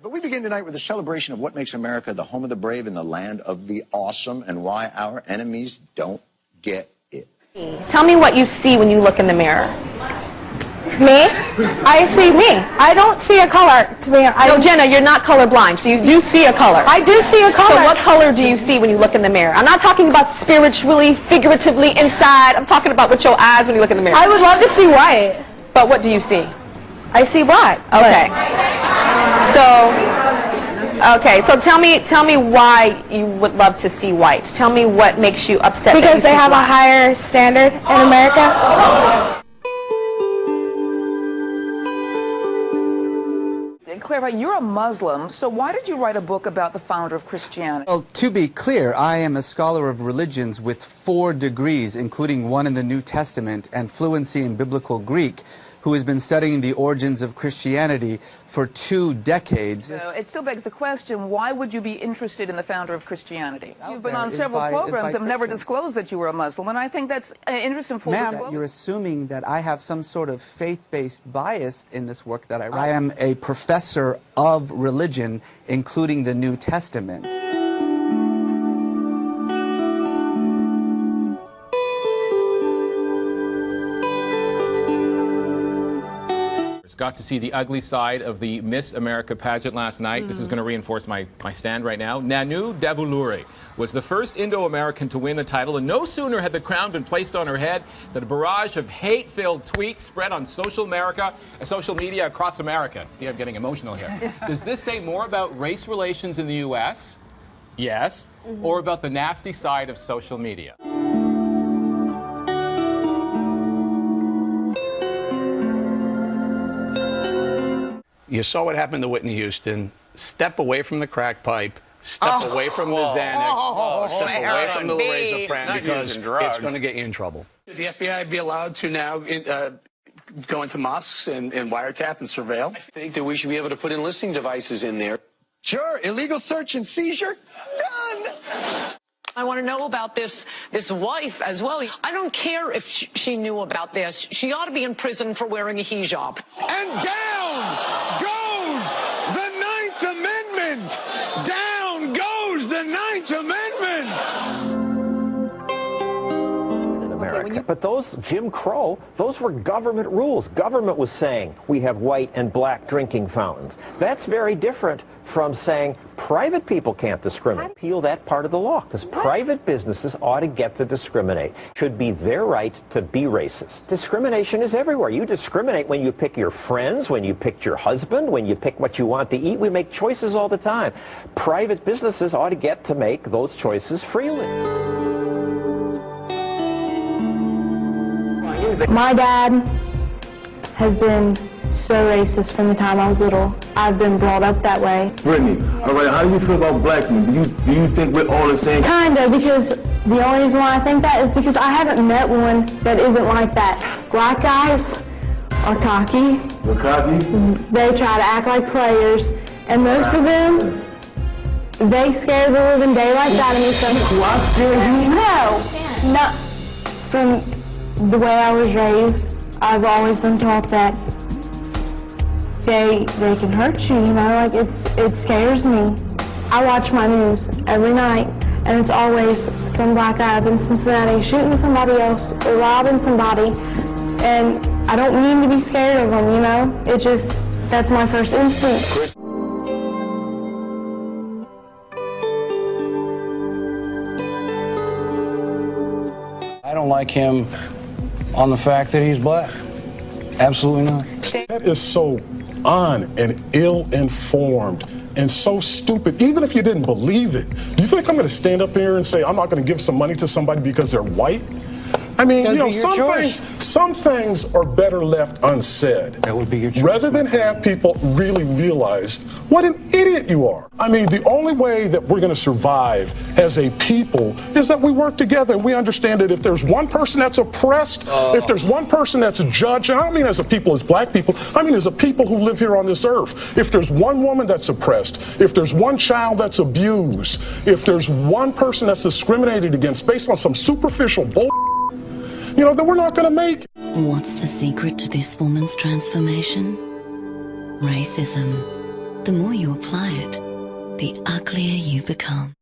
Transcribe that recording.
But we begin tonight with a celebration of what makes America the home of the brave and the land of the awesome, and why our enemies don't get it. Tell me what you see when you look in the mirror. Me? I see me. I don't see a color. No, Jenna, you're not colorblind, so you do see a color. I do see a color. So what color do you see when you look in the mirror? I'm not talking about spiritually, figuratively, inside. I'm talking about with your eyes when you look in the mirror. I would love to see white. But what do you see? I see black. Okay. So tell me why you would love to see white. Tell me what makes you upset. Because they have a higher standard in America. Clarify, you're a Muslim, so why did you write a book about the founder of Christianity? Well, to be clear, I am a scholar of religions with 4 degrees, including one in the New Testament and fluency in Biblical Greek, who has been studying the origins of Christianity for 2 decades. So it still begs the question, why would you be interested in the founder of Christianity? You've been on several programs and never disclosed that you were a Muslim, and I think that's interesting for disclosure. Ma'am, you're assuming that I have some sort of faith-based bias in this work that I write. I am a professor of religion, including the New Testament. Got to see the ugly side of the Miss America pageant last night. This is going to reinforce my stand right now. Nanu Davuluri was the first Indo-American to win the title, and no sooner had the crown been placed on her head than a barrage of hate-filled tweets spread on social media across America. See, I'm getting emotional here. Does this say more about race relations in the U.S.? Yes. Or about the nasty side of social media? You saw what happened to Whitney Houston. Step away from the crack pipe. Step away from the Xanax. Step away from the Razorpran, because it's going to get you in trouble. Should the FBI be allowed to now go into mosques and wiretap and surveil? I think that we should be able to put in listening devices in there. Sure, illegal search and seizure, done. I want to know about this wife as well. I don't care if she knew about this. She ought to be in prison for wearing a hijab. And down goes the 9th Amendment. Down goes the 9th Amendment. In America. But those, Jim Crow, those were government rules. Government was saying we have white and black drinking fountains. That's very different from saying private people can't discriminate. Repeal that part of the law, because private businesses ought to get to discriminate. Should be their right to be racist. Discrimination is everywhere. You discriminate when you pick your friends, when you pick your husband, when you pick what you want to eat. We make choices all the time. Private businesses ought to get to make those choices freely. My dad has been so racist from the time I was little. I've been brought up that way. Brittany, all right, how do you feel about black men? Do you think we're all the same? Kinda, because the only reason why I think that is because I haven't met one that isn't like that. Black guys are cocky. They're cocky? They try to act like players, and most of them, they scare the living daylights out of me. Do I scare you? No. From the way I was raised, I've always been taught that they can hurt you, you know, like it scares me. I watch my news every night, and it's always some black guy up in Cincinnati shooting somebody else or robbing somebody, and I don't mean to be scared of them, you know? It just, that's my first instinct. I don't like him on the fact that he's black. Absolutely not. That is so and ill-informed and so stupid. Even if you didn't believe it, do you think I'm going to stand up here and say I'm not going to give some money to somebody because they're white? I mean, you know, some things are better left unsaid. That would be your choice. Rather than have people really realize what an idiot you are. I mean, the only way that we're going to survive as a people is that we work together and we understand that if there's one person that's oppressed, if there's one person that's judged, and I don't mean as a people as black people, I mean as a people who live here on this earth. If there's one woman that's oppressed, if there's one child that's abused, if there's one person that's discriminated against based on some superficial bull, you know, then we're not going to make it. What's the secret to this woman's transformation? Racism. the more you apply it, the uglier you become.